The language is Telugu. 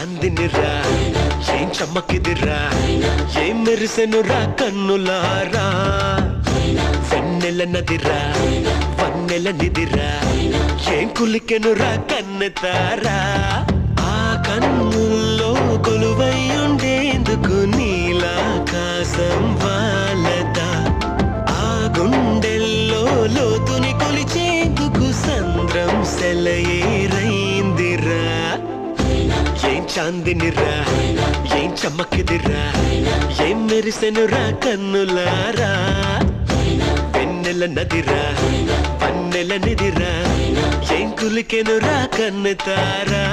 చాందినిరా ఏం చమ్మకిదిరా ఏం మెరిసెనురా కన్నులారా వెన్నెల నదిరా వన్నెల నిదిరా ఏం కులికెనురా కన్నెతారా ఆ కన్నుల్లో కొలువై ఉండేందుకు నీలాకాశం వాలదా ఆ గుండెల్లో లోతుని కొలిచేందుకు సంద్రం సెలయేరైందిరా ఏం చాందినిరా ఏం చమ్మకిదిరా ఏం మెరిసెనురా కన్నులారా వెన్నెల నదిరా వన్నెల నిదిరా ఏం కులికెనురా కన్నెతారా